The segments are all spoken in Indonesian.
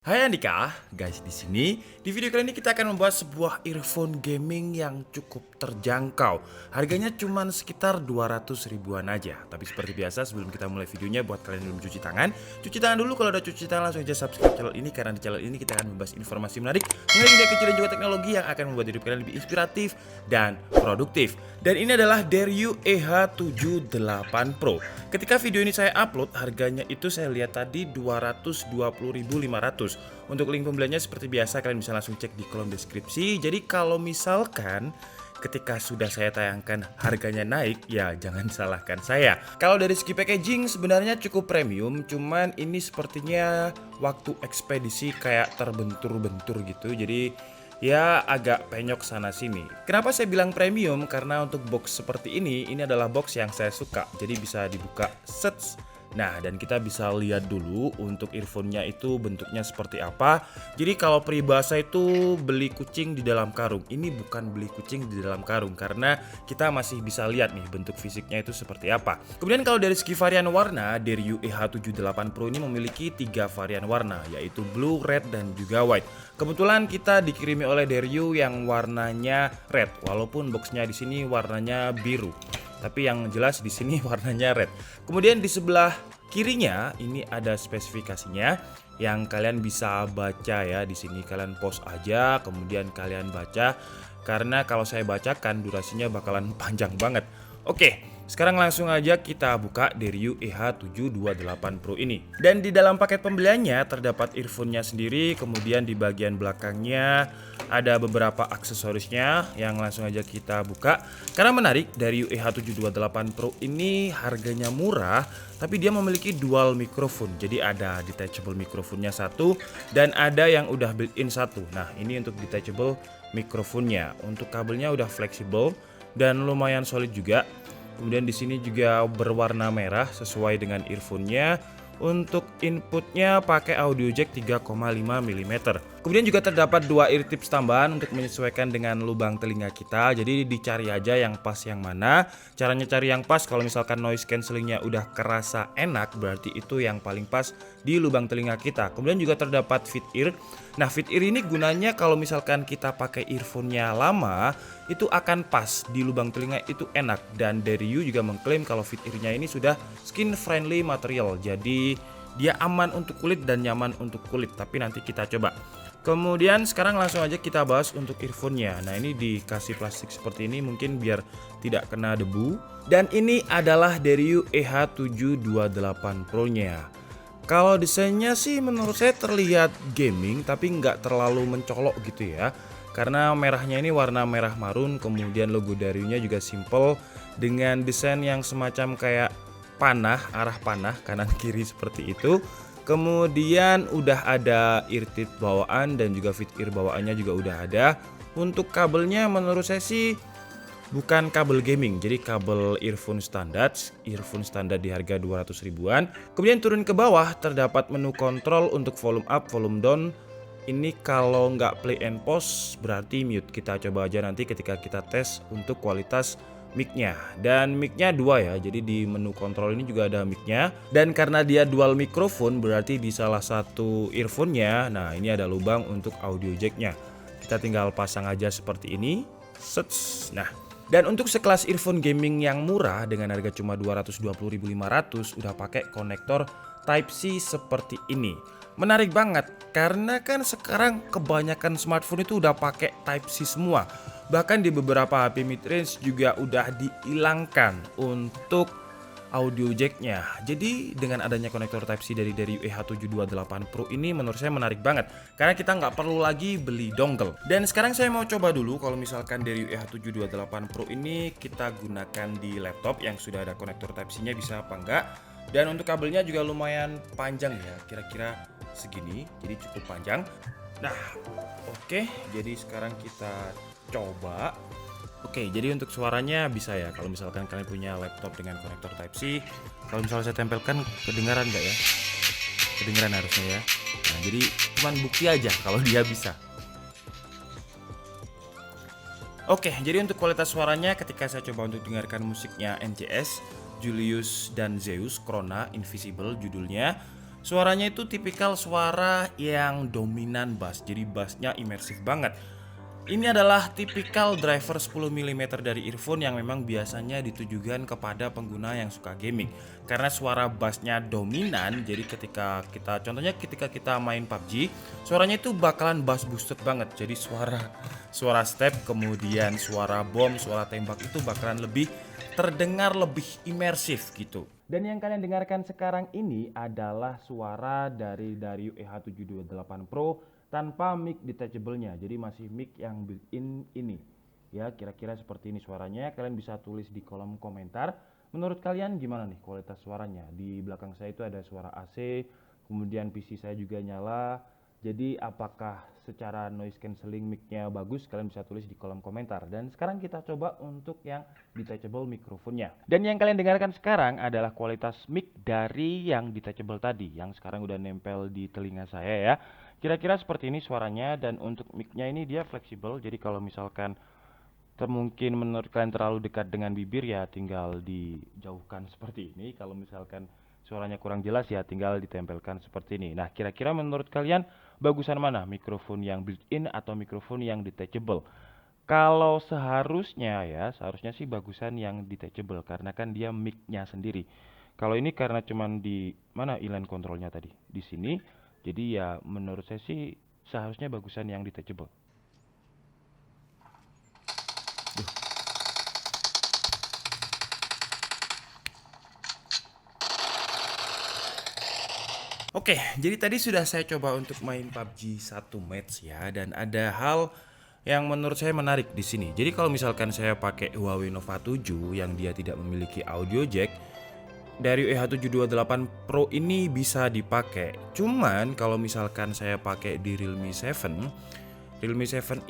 Hai Andika, guys di sini di video kali ini kita akan membahas sebuah earphone gaming yang cukup terjangkau. Harganya cuma sekitar 200 ribuan aja. Tapi seperti biasa sebelum kita mulai videonya, buat kalian yang belum cuci tangan dulu. Kalau udah cuci tangan langsung aja subscribe channel ini, karena di channel ini kita akan membahas informasi menarik mengenai dunia kecil dan juga teknologi yang akan membuat hidup kalian lebih inspiratif dan produktif. Dan ini adalah Deryu EH78 Pro. Ketika video ini saya upload, harganya itu saya lihat tadi 220.500. Untuk link pembeliannya seperti biasa kalian bisa langsung cek di kolom deskripsi. Jadi kalau misalkan ketika sudah saya tayangkan harganya naik, ya jangan salahkan saya. Kalau dari segi packaging sebenarnya cukup premium, cuman ini sepertinya waktu ekspedisi kayak terbentur-bentur gitu. Jadi ya agak penyok sana sini. Kenapa saya bilang premium? Karena untuk box seperti ini adalah box yang saya suka. Jadi bisa dibuka sets. Nah, dan kita bisa lihat dulu untuk earphone-nya itu bentuknya seperti apa. Jadi kalau peribahasa itu beli kucing di dalam karung. Ini bukan beli kucing di dalam karung, karena kita masih bisa lihat nih bentuk fisiknya itu seperti apa. Kemudian kalau dari segi varian warna, Deryu EH78 Pro ini memiliki 3 varian warna, yaitu blue, red, dan juga white. Kebetulan kita dikirimi oleh Deryu yang warnanya red, walaupun boxnya di sini warnanya biru. Tapi yang jelas di sini warnanya red. Kemudian di sebelah kirinya ini ada spesifikasinya yang kalian bisa baca ya. Di sini kalian pause aja, kemudian kalian baca, karena kalau saya bacakan durasinya bakalan panjang banget. Oke, sekarang langsung aja kita buka Deryu EH78 Pro ini. Dan di dalam paket pembeliannya terdapat earphone-nya sendiri, kemudian di bagian belakangnya ada beberapa aksesorisnya yang langsung aja kita buka. Karena menarik, Deryu EH78 Pro ini harganya murah, tapi dia memiliki dual mikrofon. Jadi ada detachable mikrofonnya satu dan ada yang udah built-in satu. Nah, ini untuk detachable mikrofonnya. Untuk kabelnya udah fleksibel dan lumayan solid juga. Kemudian di sini juga berwarna merah sesuai dengan earphone-nya. Untuk inputnya pakai audio jack 3,5 mm. Kemudian juga terdapat 2 ear tips tambahan untuk menyesuaikan dengan lubang telinga kita. Jadi dicari aja yang pas yang mana. Caranya cari yang pas, kalau misalkan noise cancellingnya udah kerasa enak, berarti itu yang paling pas di lubang telinga kita. Kemudian juga terdapat fit ear. Nah, fit ear ini gunanya kalau misalkan kita pakai earphone-nya lama, itu akan pas di lubang telinga, itu enak. Dan Deryu juga mengklaim kalau fit ear-nya ini sudah skin friendly material. Jadi dia aman untuk kulit dan nyaman untuk kulit. Tapi nanti kita coba. Kemudian sekarang langsung aja kita bahas untuk earphone-nya. Nah, ini dikasih plastik seperti ini mungkin biar tidak kena debu. Dan ini adalah Deryu EH78 Pro-nya. Kalau desainnya sih menurut saya terlihat gaming, tapi nggak terlalu mencolok gitu ya. Karena merahnya ini warna merah marun, kemudian logo Deryu-nya juga simple dengan desain yang semacam kayak panah, arah panah kanan kiri seperti itu. Kemudian udah ada ear tip bawaan dan juga fit ear bawaannya juga udah ada. Untuk kabelnya menurut saya sih bukan kabel gaming, jadi kabel earphone standar di harga 200 ribuan. Kemudian turun ke bawah terdapat menu kontrol untuk volume up, volume down. Ini kalau nggak play and pause berarti mute. Kita coba aja nanti ketika kita tes untuk kualitas mic-nya. Dan mic-nya 2 ya, jadi di menu kontrol ini juga ada mic-nya. Dan karena dia dual mikrofon, berarti di salah satu earphone-nya, nah ini ada lubang untuk audio jack-nya. Kita tinggal pasang aja seperti ini. Sets. Nah, dan untuk sekelas earphone gaming yang murah dengan harga cuma 220.500 udah pakai konektor Type-C seperti ini. Menarik banget karena kan sekarang kebanyakan smartphone itu udah pakai Type-C semua. Bahkan di beberapa HP mid-range juga udah dihilangkan untuk audio jack-nya. Jadi dengan adanya konektor Type-C dari EH78 Pro ini menurut saya menarik banget, karena kita nggak perlu lagi beli dongle. Dan sekarang saya mau coba dulu kalau misalkan dari EH78 Pro ini kita gunakan di laptop yang sudah ada konektor Type-C-nya bisa apa enggak. Dan untuk kabelnya juga lumayan panjang ya, kira-kira segini, jadi cukup panjang. Nah, oke, jadi sekarang kita coba. Oke, jadi untuk suaranya bisa ya kalau misalkan kalian punya laptop dengan konektor Type-C. Kalau misalnya saya tempelkan, kedengaran nggak ya? Kedengaran harusnya ya. Nah, jadi cuman bukti aja kalau dia bisa. Oke, jadi untuk kualitas suaranya ketika saya coba untuk dengarkan musiknya NCS, Julius dan Zeus, Krona Invisible judulnya. Suaranya itu tipikal suara yang dominan bass, jadi bassnya imersif banget. Ini adalah tipikal driver 10 mm dari earphone yang memang biasanya ditujukan kepada pengguna yang suka gaming. Karena suara bassnya dominan, jadi contohnya ketika kita main PUBG, suaranya itu bakalan bass boosted banget. Jadi suara step, kemudian suara bom, suara tembak itu bakalan lebih terdengar lebih imersif gitu. Dan yang kalian dengarkan sekarang ini adalah suara dari Dario EH728 Pro tanpa mic detachable-nya. Jadi masih mic yang built-in ini. Ya, kira-kira seperti ini suaranya. Kalian bisa tulis di kolom komentar. Menurut kalian gimana nih kualitas suaranya? Di belakang saya itu ada suara AC, kemudian PC saya juga nyala. Jadi apakah secara noise cancelling mic-nya bagus? Kalian bisa tulis di kolom komentar. Dan sekarang kita coba untuk yang detachable mikrofonnya. Dan yang kalian dengarkan sekarang adalah kualitas mic dari yang detachable tadi, yang sekarang udah nempel di telinga saya ya. Kira-kira seperti ini suaranya, dan untuk mic-nya ini dia fleksibel. Jadi kalau misalkan mungkin menurut kalian terlalu dekat dengan bibir ya tinggal dijauhkan seperti ini. Kalau misalkan suaranya kurang jelas ya tinggal ditempelkan seperti ini. Nah, kira-kira menurut kalian bagusan mana? Mikrofon yang built-in atau mikrofon yang detachable? Kalau seharusnya sih bagusan yang detachable karena kan dia mic-nya sendiri. Kalau ini karena cuman di mana inline controlnya tadi? Di sini. Jadi ya menurut saya sih seharusnya bagusan yang detachable. Oke, jadi tadi sudah saya coba untuk main PUBG 1 match ya, dan ada hal yang menurut saya menarik di sini. Jadi kalau misalkan saya pakai Huawei Nova 7 yang dia tidak memiliki audio jack, dari EH728 Pro ini bisa dipakai. Cuman kalau misalkan saya pakai di Realme 7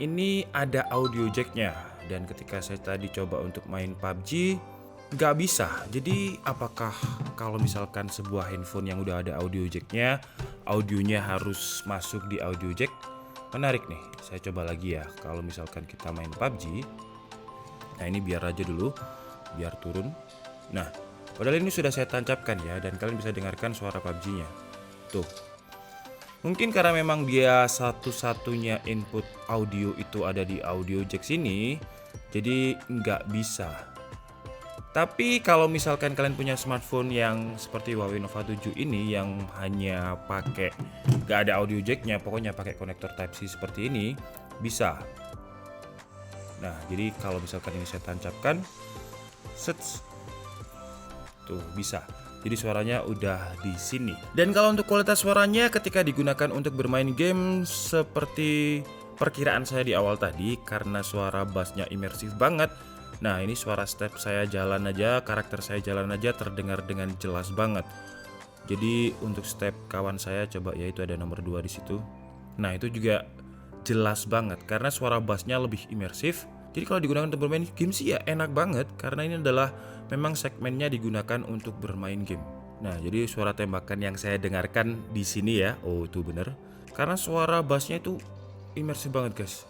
ini ada audio jacknya, dan ketika saya tadi coba untuk main PUBG nggak bisa. Jadi apakah kalau misalkan sebuah handphone yang udah ada audio jacknya, audionya harus masuk di audio jack? Menarik nih, saya coba lagi ya. Kalau misalkan kita main PUBG, nah ini biar aja dulu, biar turun. Nah, padahal ini sudah saya tancapkan ya, dan kalian bisa dengarkan suara PUBG-nya. Tuh. Mungkin karena memang dia satu-satunya input audio itu ada di audio jack sini, jadi nggak bisa. Tapi kalau misalkan kalian punya smartphone yang seperti Huawei Nova 7 ini yang hanya pakai gak ada audio jacknya, pokoknya pakai konektor Type-C seperti ini, bisa. Nah, jadi kalau misalkan ini saya tancapkan, tuh bisa. Jadi suaranya udah di sini. Dan kalau untuk kualitas suaranya ketika digunakan untuk bermain game seperti perkiraan saya di awal tadi, karena suara bassnya imersif banget. Nah, ini suara step saya jalan aja, karakter saya jalan aja terdengar dengan jelas banget. Jadi untuk step kawan saya coba ya, itu ada nomor 2 di situ. Nah, itu juga jelas banget karena suara bassnya lebih imersif. Jadi kalau digunakan untuk bermain game sih ya enak banget, karena ini adalah memang segmennya digunakan untuk bermain game. Nah, jadi suara tembakan yang saya dengarkan di sini ya, oh itu bener, karena suara bassnya itu imersif banget guys.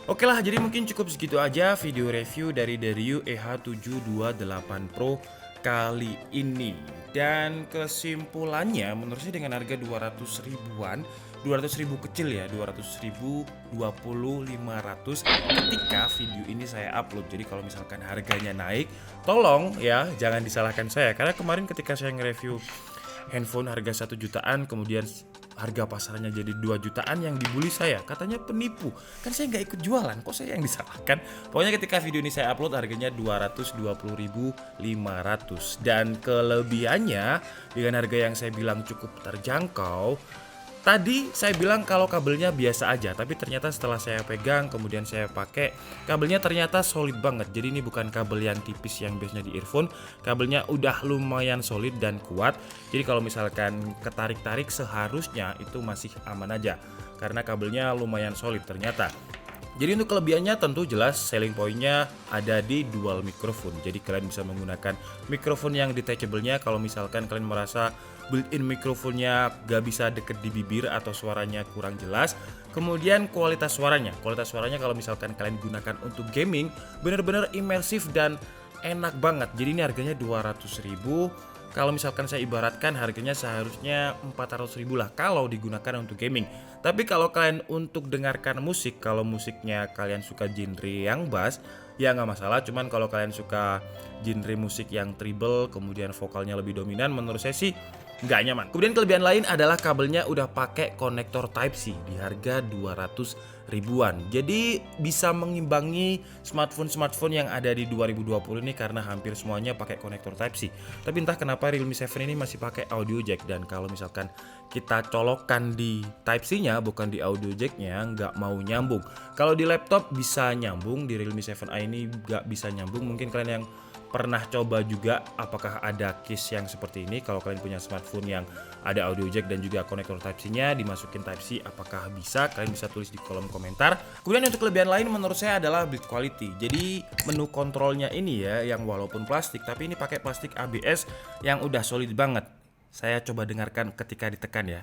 Oke lah, jadi mungkin cukup segitu aja video review dari Dario EH728 Pro kali ini. Dan kesimpulannya menurut saya dengan harga 200 ribuan, 200 ribu kecil ya, 200 ribu, 20, 500 ketika video ini saya upload. Jadi kalau misalkan harganya naik, tolong ya jangan disalahkan saya, karena kemarin ketika saya nge-review handphone harga 1 jutaan kemudian harga pasarnya jadi 2 jutaan, yang dibully saya, katanya penipu. Kan saya nggak ikut jualan, kok saya yang disalahkan. Pokoknya ketika video ini saya upload harganya 220.500, dan kelebihannya dengan harga yang saya bilang cukup terjangkau. Tadi saya bilang kalau kabelnya biasa aja, tapi ternyata setelah saya pegang kemudian saya pakai, kabelnya ternyata solid banget. Jadi ini bukan kabel yang tipis yang biasanya di earphone, kabelnya udah lumayan solid dan kuat. Jadi kalau misalkan ketarik-tarik seharusnya itu masih aman aja, karena kabelnya lumayan solid ternyata. Jadi untuk kelebihannya tentu jelas selling pointnya ada di dual microphone. Jadi kalian bisa menggunakan mikrofon yang detachable-nya kalau misalkan kalian merasa built-in mikrofonnya gak bisa deket di bibir atau suaranya kurang jelas. Kemudian kualitas suaranya kalau misalkan kalian gunakan untuk gaming bener-bener imersif dan enak banget. Jadi ini harganya 200 ribu, kalau misalkan saya ibaratkan harganya seharusnya 400.000 lah kalau digunakan untuk gaming. Tapi kalau kalian untuk dengarkan musik, kalau musiknya kalian suka genre yang bass, ya nggak masalah. Cuman kalau kalian suka genre musik yang treble, kemudian vokalnya lebih dominan, menurut saya sih nggak nyaman. Kemudian kelebihan lain adalah kabelnya udah pakai konektor Type-C di harga 200 ribuan. Jadi bisa mengimbangi smartphone yang ada di 2020 ini karena hampir semuanya pakai konektor Type-C. Tapi entah kenapa Realme 7 ini masih pakai audio jack, dan kalau misalkan kita colokkan di Type-C-nya bukan di audio jack-nya, nggak mau nyambung. Kalau di laptop bisa nyambung, di Realme 7i ini nggak bisa nyambung. Mungkin kalian yang pernah coba juga apakah ada case yang seperti ini. Kalau kalian punya smartphone yang ada audio jack dan juga konektor Type-C-nya dimasukin Type-C, apakah bisa? Kalian bisa tulis di kolom komentar. Kemudian untuk kelebihan lain menurut saya adalah build quality. Jadi menu kontrolnya ini ya, yang walaupun plastik tapi ini pakai plastik ABS yang udah solid banget. Saya coba dengarkan ketika ditekan ya.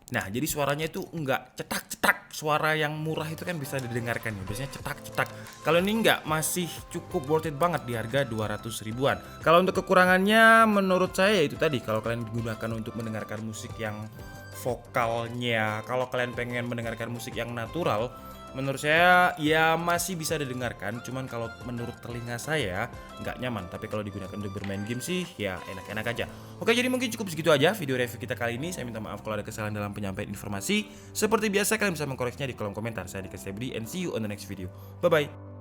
Nah, jadi suaranya itu enggak cetak-cetak. Suara yang murah itu kan bisa didengarkan ya. Biasanya cetak-cetak. Kalau ini enggak, masih cukup worth it banget di harga 200 ribuan. Kalau untuk kekurangannya menurut saya itu tadi, kalau kalian gunakan untuk mendengarkan musik yang vokalnya, kalau kalian pengen mendengarkan musik yang natural, menurut saya ya masih bisa didengarkan. Cuman kalau menurut telinga saya nggak nyaman. Tapi kalau digunakan untuk bermain game sih ya enak-enak aja. Oke, jadi mungkin cukup segitu aja video review kita kali ini. Saya minta maaf kalau ada kesalahan dalam penyampaian informasi. Seperti biasa kalian bisa mengkoreksinya di kolom komentar. Saya Dika Stebri and see you on the next video. Bye bye.